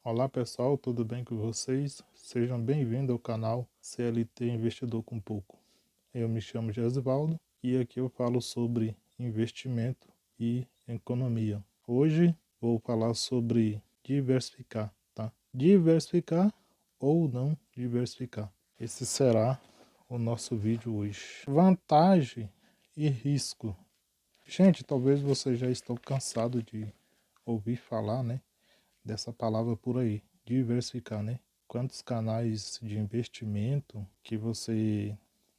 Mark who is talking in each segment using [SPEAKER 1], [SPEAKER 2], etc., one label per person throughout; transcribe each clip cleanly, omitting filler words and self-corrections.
[SPEAKER 1] Olá pessoal, tudo bem com vocês? Sejam bem-vindos ao canal CLT Investidor com Pouco. Eu me chamo Gesivaldo e aqui eu falo sobre investimento e economia. Hoje vou falar sobre diversificar, tá? Diversificar ou não diversificar. Esse será o nosso vídeo hoje. Vantagem e risco. Gente, talvez vocês já estão cansados de ouvir falar, né? Dessa palavra por aí, diversificar, né? Quantos canais de investimento que você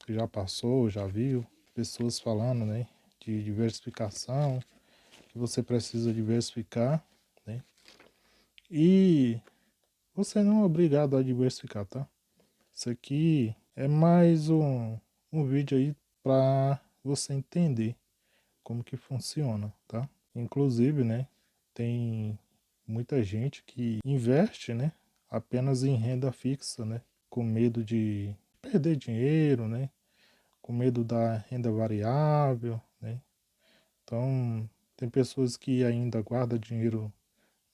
[SPEAKER 1] já passou, já viu, pessoas falando, né, de diversificação, que você precisa diversificar, né? E você não é obrigado a diversificar, tá? Isso aqui é mais um vídeo aí para você entender como que funciona, tá? Inclusive, né, tem muita gente que investe, né, apenas em renda fixa, né, com medo de perder dinheiro, né, com medo da renda variável, né. Então, tem pessoas que ainda guardam dinheiro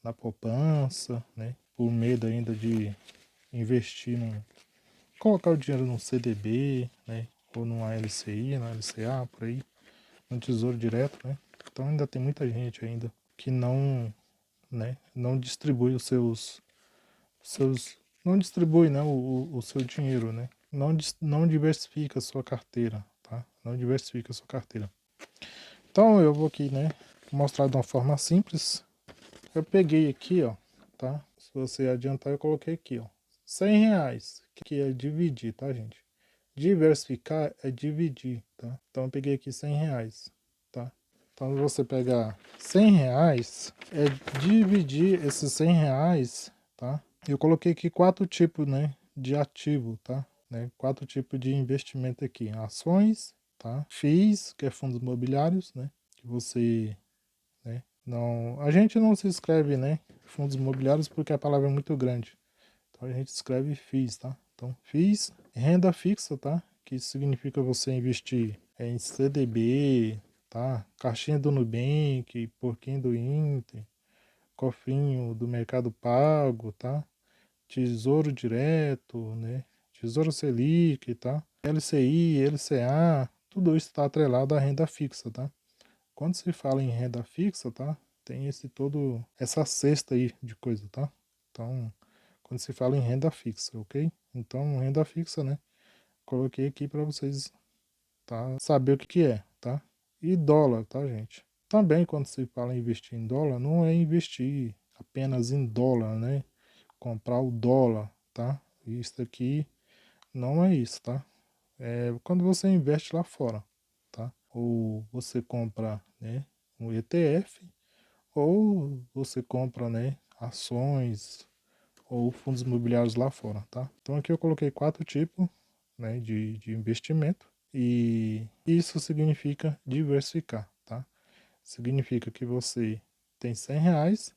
[SPEAKER 1] na poupança, né, por medo ainda de investir colocar o dinheiro num CDB, né, ou numa LCI, na LCA, por aí, no Tesouro Direto, né. Então ainda tem muita gente ainda que não, né, não distribui seus não distribui, né, o seu dinheiro, né? Não diversifica a sua carteira, tá? Não diversifica a sua carteira. Então eu vou aqui, né, mostrar de uma forma simples. Eu peguei aqui, ó, tá? Se você adiantar, eu coloquei aqui, ó, R$ 100, que é dividir, tá, gente? Diversificar é dividir, tá? Então eu peguei aqui R$ 100, tá? Então você pegar R$ 100 é dividir esses R$ 100, tá? Eu coloquei aqui 4 tipos, né, de ativo, tá? Né, 4 tipos de investimento aqui: ações, tá? FIIs, que é fundos imobiliários, né? Que você, né? Não, a gente não se escreve, né, fundos imobiliários porque a palavra é muito grande. Então a gente escreve FIIs, tá? Então FIIs, renda fixa, tá? Que significa você investir em CDB, tá? Caixinha do Nubank, porquinho do Inter, cofrinho do Mercado Pago, tá? Tesouro Direto, né? Tesouro Selic, tá? LCI, LCA, tudo isso está atrelado à renda fixa, tá? Quando se fala em renda fixa, tá? Tem essa cesta aí de coisa, tá? Então, quando se fala em renda fixa, ok? Então, renda fixa, né? Coloquei aqui para vocês, tá? Saber o que que é, tá? E dólar, tá, gente? Também quando se fala em investir em dólar, não é investir apenas em dólar, né? Comprar o dólar, tá? Isso aqui não é isso, tá? É quando você investe lá fora, tá? Ou você compra, né, um ETF, ou você compra, né, ações ou fundos imobiliários lá fora, tá? Então aqui eu coloquei 4 tipos, né, de investimento e isso significa diversificar, tá? Significa que você tem R$ 100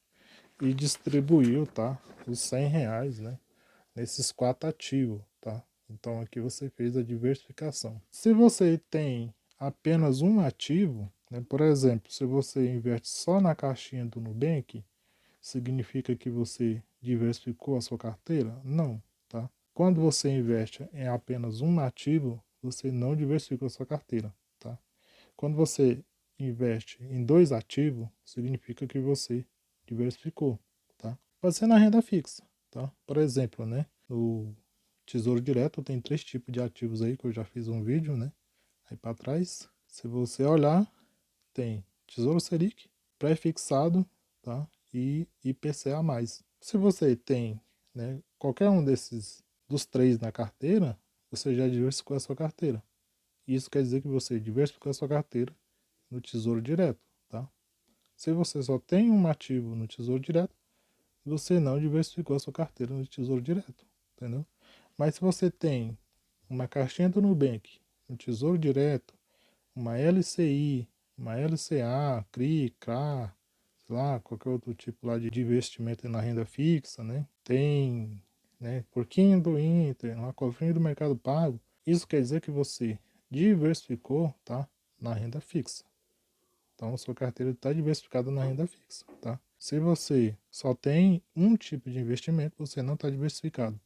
[SPEAKER 1] e distribuiu, tá, os R$ 100, né, nesses 4 ativos, tá? Então aqui você fez a diversificação. Se você tem apenas um ativo, né, por exemplo, se você investe só na caixinha do Nubank, significa que você diversificou a sua carteira? Não, tá? Quando você investe em apenas um ativo, você não diversificou a sua carteira, tá? Quando você investe em 2 ativos, significa que você diversificou, tá? Pode ser na renda fixa, tá? Por exemplo, né, no Tesouro Direto tem 3 tipos de ativos aí que eu já fiz um vídeo, né, aí para trás. Se você olhar, tem Tesouro Selic, pré-fixado, tá? E IPCA+. Se você tem, né, qualquer um dos 3 na carteira, você já diversificou a sua carteira. Isso quer dizer que você diversificou a sua carteira no Tesouro Direto, tá? Se você só tem um ativo no Tesouro Direto, você não diversificou a sua carteira no Tesouro Direto, entendeu? Mas se você tem uma caixinha do Nubank, um Tesouro Direto, uma LCI, uma LCA, CRI, CRA, sei lá, qualquer outro tipo lá de investimento na renda fixa, né? Tem, né, porquinho do Inter, uma cofrinha do Mercado Pago. Isso quer dizer que você diversificou, tá, na renda fixa. Então, sua carteira está diversificada na renda fixa, tá? Se você só tem um tipo de investimento, você não está diversificado.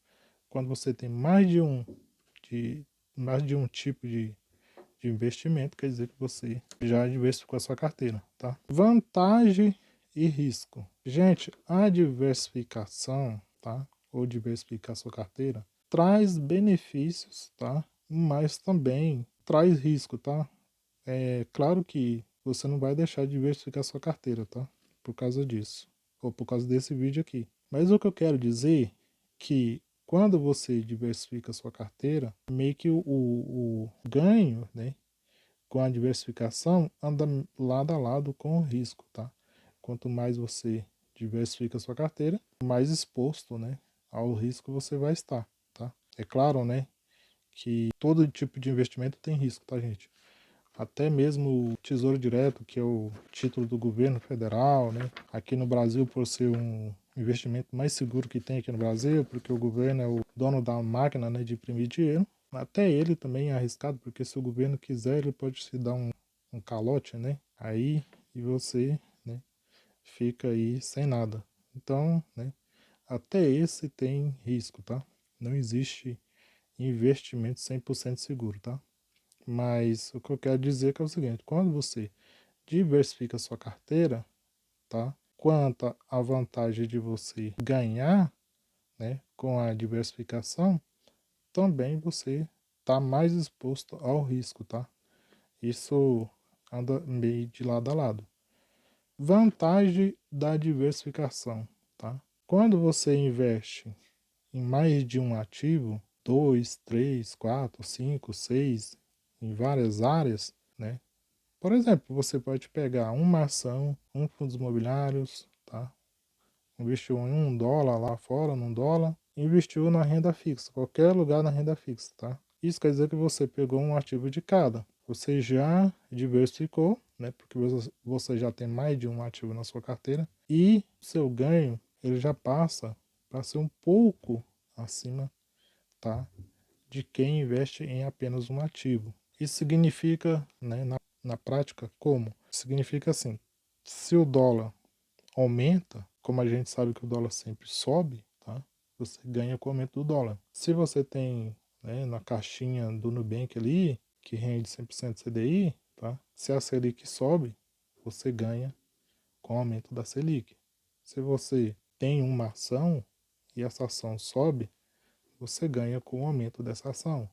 [SPEAKER 1] Quando você tem de, mais de um tipo de investimento, quer dizer que você já diversificou a sua carteira, tá? Vantagem e risco. Gente, a diversificação, tá? Ou diversificar a sua carteira, traz benefícios, tá? Mas também traz risco, tá? É claro que você não vai deixar de diversificar a sua carteira, tá? Por causa disso, ou por causa desse vídeo aqui. Mas o que eu quero dizer é que quando você diversifica a sua carteira, meio que o ganho, né, com a diversificação anda lado a lado com o risco, tá? Quanto mais você diversifica a sua carteira, mais exposto, né, ao risco você vai estar, tá? É claro, né, que todo tipo de investimento tem risco, tá, gente? Até mesmo o Tesouro Direto, que é o título do governo federal, né? Aqui no Brasil, por ser um investimento mais seguro que tem aqui no Brasil, porque o governo é o dono da máquina, né, de imprimir dinheiro. Até ele também é arriscado, porque se o governo quiser, ele pode se dar um calote, né? Aí, e você, né, fica aí sem nada. Então, né, até esse tem risco, tá? Não existe investimento 100% seguro, tá? Mas o que eu quero dizer é o seguinte, quando você diversifica a sua carteira, tá? Quanto à vantagem de você ganhar, né, com a diversificação, também você está mais exposto ao risco, tá? Isso anda meio de lado a lado. Vantagem da diversificação, tá? Quando você investe em mais de um ativo, 2, 3, 4, 5, 6, em várias áreas, né? Por exemplo, você pode pegar uma ação, um fundos imobiliários, tá? Investiu em $1 lá fora, num dólar, investiu na renda fixa, qualquer lugar na renda fixa, tá? Isso quer dizer que você pegou um ativo de cada. Você já diversificou, né? Porque você já tem mais de um ativo na sua carteira e seu ganho ele já passa para ser um pouco acima, tá? De quem investe em apenas um ativo. Isso significa, né, na prática, como? Significa assim, se o dólar aumenta, como a gente sabe que o dólar sempre sobe, tá? Você ganha com o aumento do dólar. Se você tem, né, na caixinha do Nubank ali, que rende 100% CDI, tá? Se a Selic sobe, você ganha com o aumento da Selic. Se você tem uma ação e essa ação sobe, você ganha com o aumento dessa ação.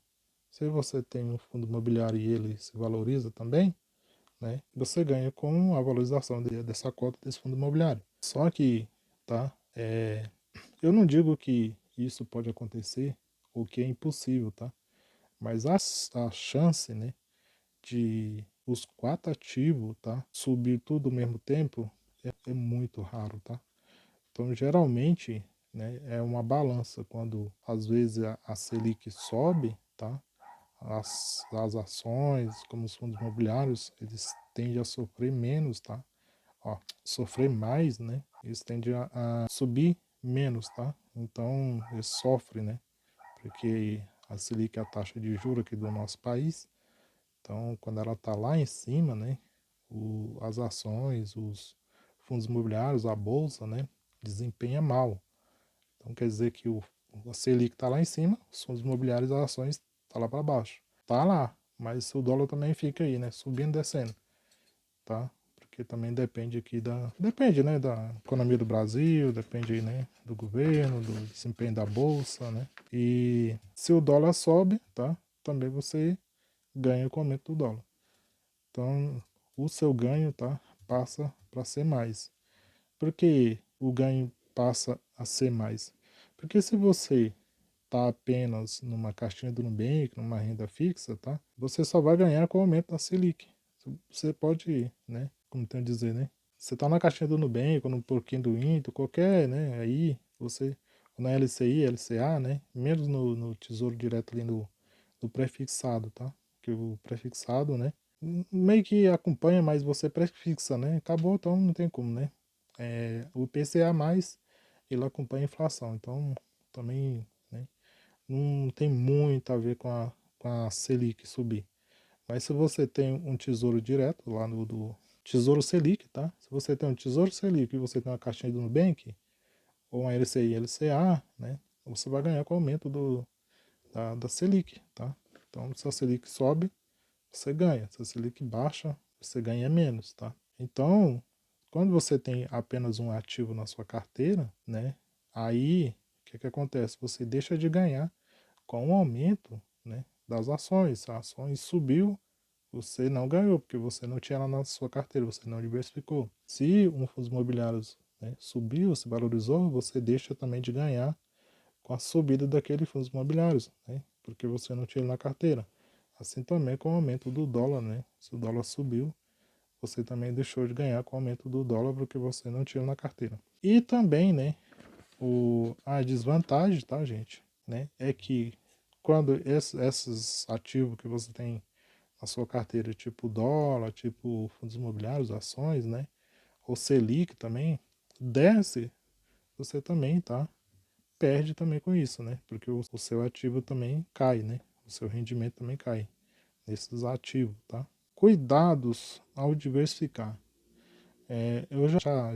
[SPEAKER 1] Se você tem um fundo imobiliário e ele se valoriza também, né, você ganha com a valorização dessa cota desse fundo imobiliário. Só que, tá, eu não digo que isso pode acontecer ou que é impossível, tá? Mas a chance, né, de os quatro ativos, tá, subir tudo ao mesmo tempo é muito raro, tá? Então, geralmente, né, é uma balança quando às vezes a Selic sobe, tá? As ações, como os fundos imobiliários, eles tendem a sofrer menos, tá? Ó, sofrer mais, né? Eles tendem a subir menos, tá? Então, eles sofrem, né? Porque a Selic é a taxa de juros aqui do nosso país. Então, quando ela tá lá em cima, né? As ações, os fundos imobiliários, a bolsa, né? Desempenha mal. Então, quer dizer que a Selic está lá em cima, os fundos imobiliários, as ações, tá lá para baixo. Tá lá, mas o dólar também fica aí, né? Subindo e descendo, tá? Porque também depende aqui depende, né, da economia do Brasil, depende, né, do governo, do desempenho da bolsa, né? E se o dólar sobe, tá? Também você ganha com o aumento do dólar. Então, o seu ganho, tá? Passa para ser mais. Por que o ganho passa a ser mais? Porque se você está apenas numa caixinha do Nubank, numa renda fixa, tá? Você só vai ganhar com o aumento da Selic. Você pode, né? Como tem a dizer, né? Você está na caixinha do Nubank, ou no pouquinho do Inter, qualquer, né? Aí você, na LCI, LCA, né? Menos no Tesouro Direto ali no pré-fixado, tá? Que o pré-fixado, né? Meio que acompanha, mas você pré-fixa, né? Acabou, então não tem como, né? O IPCA mais, ele acompanha a inflação, então também, né? Não tem muito a ver com a Selic subir. Mas se você tem um tesouro direto lá Tesouro Selic, tá? Se você tem um Tesouro Selic e você tem uma caixinha do Nubank, ou uma LCI, LCA, né? Você vai ganhar com o aumento da Selic, tá? Então, se a Selic sobe, você ganha. Se a Selic baixa, você ganha menos, tá? Então, quando você tem apenas um ativo na sua carteira, né? Aí, o que acontece? Você deixa de ganhar com o aumento, né, das ações. Se a ações subiu, você não ganhou, porque você não tinha ela na sua carteira, você não diversificou. Se um fundos imobiliários, né, subiu, se valorizou, você deixa também de ganhar com a subida daquele fundos imobiliários, né, porque você não tinha ele na carteira. Assim também com o aumento do dólar, né? Se o dólar subiu, você também deixou de ganhar com o aumento do dólar porque você não tinha na carteira. E também, né, a desvantagem, tá, gente, né, é que quando esses ativos que você tem na sua carteira, tipo dólar, tipo fundos imobiliários, ações, né, ou Selic também, desce, você também, tá, perde também com isso, né, porque o seu ativo também cai, né, o seu rendimento também cai nesses ativos, tá. Cuidados ao diversificar. Eu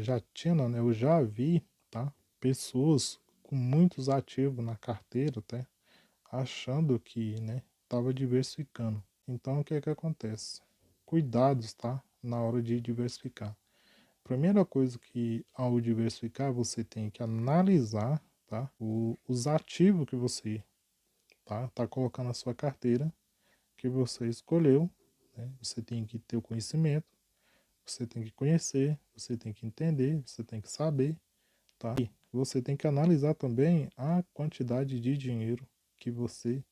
[SPEAKER 1] já tinha, né, eu já vi, tá, pessoas com muitos ativos na carteira, tá, achando que, né, estava diversificando. Então, o que é que acontece? Cuidados, tá, na hora de diversificar. Primeira coisa que ao diversificar você tem que analisar, tá, os ativos que você tá colocando na sua carteira, que você escolheu, né? Você tem que ter o conhecimento, você tem que conhecer, você tem que entender, você tem que saber, tá? E você tem que analisar também a quantidade de dinheiro que você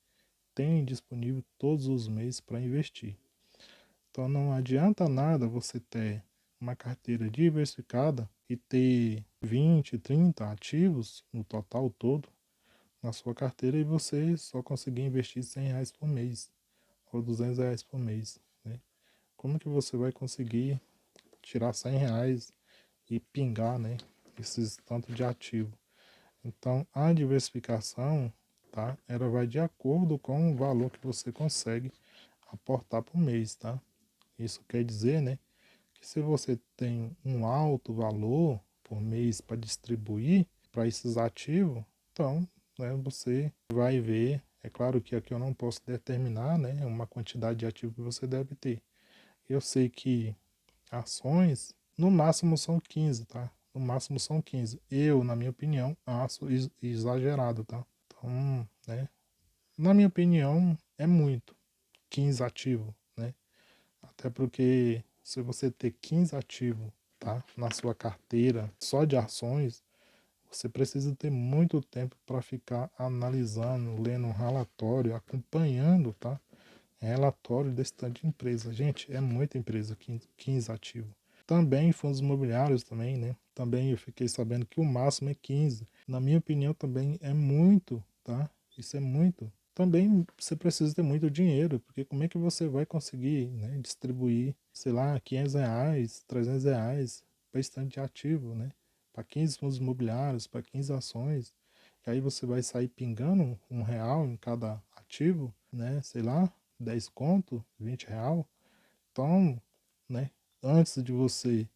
[SPEAKER 1] tem disponível todos os meses para investir. Então não adianta nada você ter uma carteira diversificada e ter 20, 30 ativos no total todo na sua carteira e você só conseguir investir R$ 100 por mês ou R$ 200 por mês, né? Como que você vai conseguir tirar R$ 100 e pingar, né, esses tanto de ativo? Então, a diversificação, tá, ela vai de acordo com o valor que você consegue aportar por mês, tá? Isso quer dizer, né, que se você tem um alto valor por mês para distribuir para esses ativos, então, né, você vai ver, é claro que aqui eu não posso determinar, né, uma quantidade de ativo que você deve ter. Eu sei que ações, no máximo são 15, tá? No máximo são 15. Eu, na minha opinião, acho exagerado, tá? Então, né? Na minha opinião, é muito. 15 ativos, né? Até porque se você ter 15 ativos, tá? Na sua carteira, só de ações, você precisa ter muito tempo para ficar analisando, lendo um relatório, acompanhando, tá? Relatório desse tanto de empresa. Gente, é muita empresa, 15 ativos. Também fundos imobiliários também, né? Também eu fiquei sabendo que o máximo é 15. Na minha opinião também é muito, tá? Isso é muito. Também você precisa ter muito dinheiro, porque como é que você vai conseguir, né, distribuir, sei lá, R$ 500, R$ 300 para estante de ativo, né? Para 15 fundos imobiliários, para 15 ações. E aí você vai sair pingando R$ 1 em cada ativo, né? Sei lá, 10 conto, R$ 20. Então, né, antes de você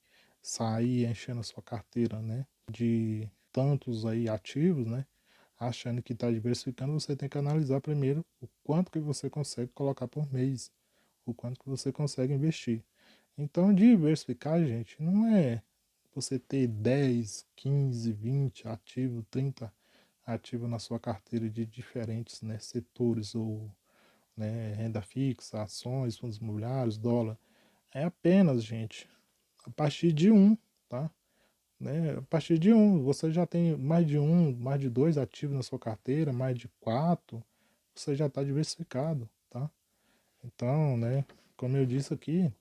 [SPEAKER 1] sair enchendo a sua carteira, né, de tantos aí ativos, né, achando que está diversificando, você tem que analisar primeiro o quanto que você consegue colocar por mês, o quanto que você consegue investir. Então, diversificar, gente, não é você ter 10, 15, 20 ativos, 30 ativos na sua carteira de diferentes, né, setores ou, né, renda fixa, ações, fundos imobiliários, dólar. É apenas, gente, a partir de um, tá? Né? A partir de um, você já tem mais de dois ativos na sua carteira, mais de quatro, você já está diversificado, tá? Então, né, como eu disse aqui,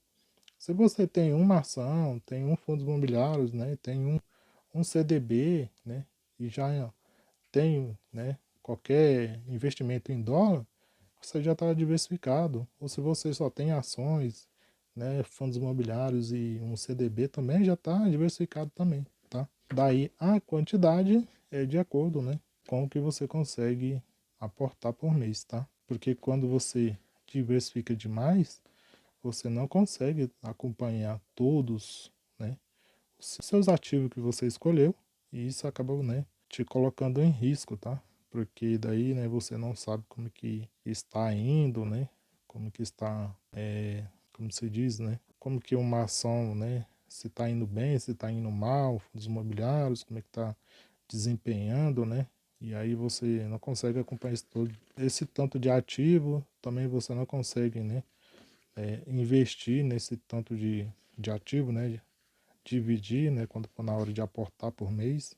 [SPEAKER 1] se você tem uma ação, tem um fundo imobiliário, né, tem um CDB, né, e já tem, né, qualquer investimento em dólar, você já está diversificado. Ou se você só tem ações, né, fundos imobiliários e um CDB também já está diversificado também, tá? Daí a quantidade é de acordo, né, com o que você consegue aportar por mês, tá? Porque quando você diversifica demais, você não consegue acompanhar todos, né, os seus ativos que você escolheu, e isso acaba, né, te colocando em risco, tá? Porque daí, né, você não sabe como que está indo, né? Como que está, como se diz, né? Como que uma ação, né? Se está indo bem, se está indo mal, fundos imobiliários, como é que está desempenhando, né? E aí você não consegue acompanhar isso todo. Esse tanto de ativo, também você não consegue, né? Investir nesse tanto de ativo, né? Dividir, né? Quando for na hora de aportar por mês.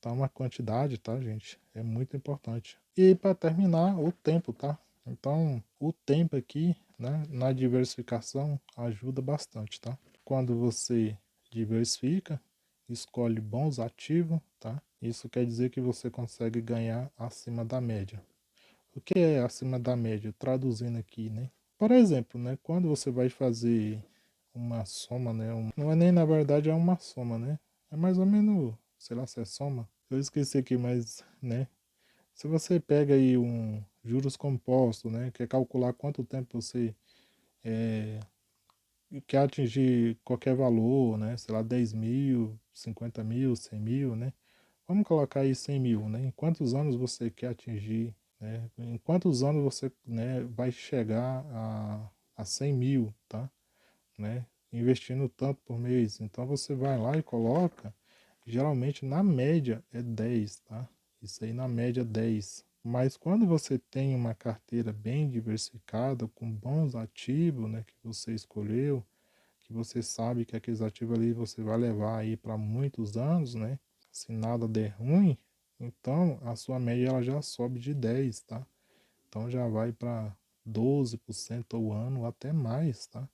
[SPEAKER 1] Tá uma quantidade, tá, gente? É muito importante. E para terminar, o tempo, tá? Então, o tempo aqui, né, na diversificação ajuda bastante, tá? Quando você diversifica, escolhe bons ativos, tá? Isso quer dizer que você consegue ganhar acima da média. O que é acima da média? Traduzindo aqui, né? Por exemplo, né, quando você vai fazer uma soma, né, não é nem na verdade é uma soma, né? É mais ou menos, sei lá se é soma. Eu esqueci aqui, mas, né? Se você pega aí um juros compostos, né, quer calcular quanto tempo você quer atingir qualquer valor, né? Sei lá, 10 mil, 50 mil, 100 mil, né? Vamos colocar aí 100 mil, né? Em quantos anos você quer atingir, né? Em quantos anos você, né, vai chegar a 100 mil, tá? Né? Investindo tanto por mês. Então você vai lá e coloca, geralmente na média é 10, tá? Isso aí na média é 10. Mas quando você tem uma carteira bem diversificada, com bons ativos, né, que você escolheu, que você sabe que aqueles ativos ali você vai levar aí para muitos anos, né? Se nada der ruim, então a sua média ela já sobe de 10, tá? Então já vai para 12% ao ano, até mais, tá?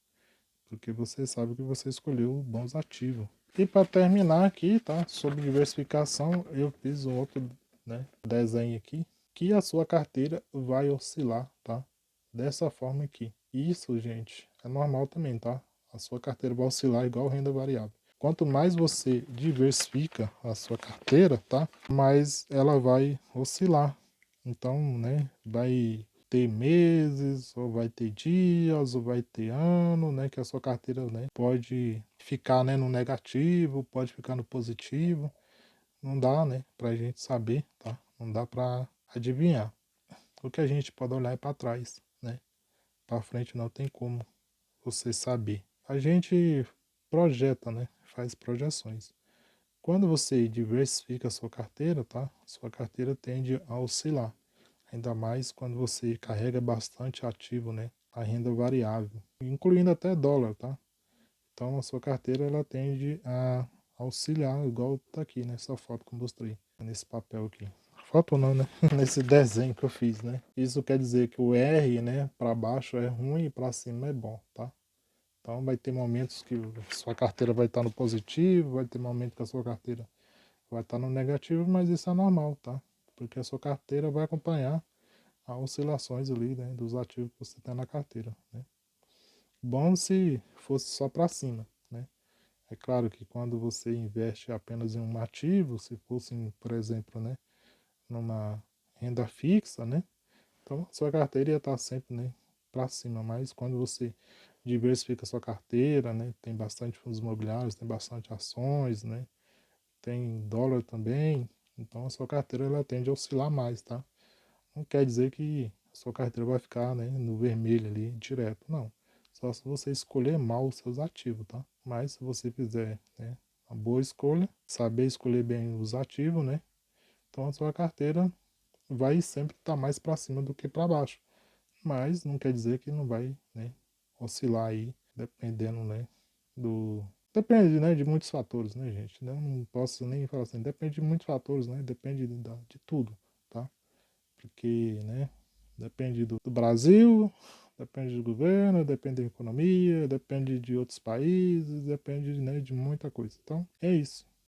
[SPEAKER 1] Porque você sabe que você escolheu bons ativos. E para terminar aqui, tá? Sobre diversificação, eu fiz um outro, né, desenho aqui, que a sua carteira vai oscilar, tá? Dessa forma aqui. Isso, gente, é normal também, tá? A sua carteira vai oscilar igual renda variável. Quanto mais você diversifica a sua carteira, tá? Mais ela vai oscilar. Então, né, vai ter meses, ou vai ter dias, ou vai ter ano, né, que a sua carteira, né, pode ficar, né, no negativo, pode ficar no positivo. Não dá, né, pra gente saber, tá? Não dá pra adivinhar. O que a gente pode olhar é para trás, né? Para frente não tem como você saber. A gente projeta, né? Faz projeções. Quando você diversifica a sua carteira, tá? Sua carteira tende a oscilar. Ainda mais quando você carrega bastante ativo, né? A renda variável, incluindo até dólar, tá? Então a sua carteira ela tende a auxiliar, igual tá aqui nessa foto que eu mostrei, nesse papel aqui. Foto não, né? Nesse desenho que eu fiz, né? Isso quer dizer que o R, né, para baixo é ruim e para cima é bom, tá? Então vai ter momentos que sua carteira vai estar no positivo, vai ter momentos que a sua carteira vai estar no negativo, mas isso é normal, tá? Porque a sua carteira vai acompanhar as oscilações ali, né, dos ativos que você tem na carteira, né? Bom se fosse só para cima, né? É claro que quando você investe apenas em um ativo, se fosse, por exemplo, né, numa renda fixa, né? Então a sua carteira ia estar sempre, né, para cima, mas quando você diversifica a sua carteira, né, tem bastante fundos imobiliários, tem bastante ações, né, tem dólar também, então a sua carteira ela tende a oscilar mais, tá? Não quer dizer que a sua carteira vai ficar, né, no vermelho ali direto, não. Só se você escolher mal os seus ativos, tá? Mas se você fizer, né, uma boa escolha, saber escolher bem os ativos, né? Então a sua carteira vai sempre estar mais para cima do que para baixo. Mas não quer dizer que não vai, né, oscilar aí, dependendo, né, do... Depende, né, de muitos fatores, né, gente? Não posso nem falar assim, depende de muitos fatores, né? Depende de tudo, tá? Porque, né, depende do Brasil, depende do governo, depende da economia, depende de outros países, depende, né, de muita coisa. Então, é isso.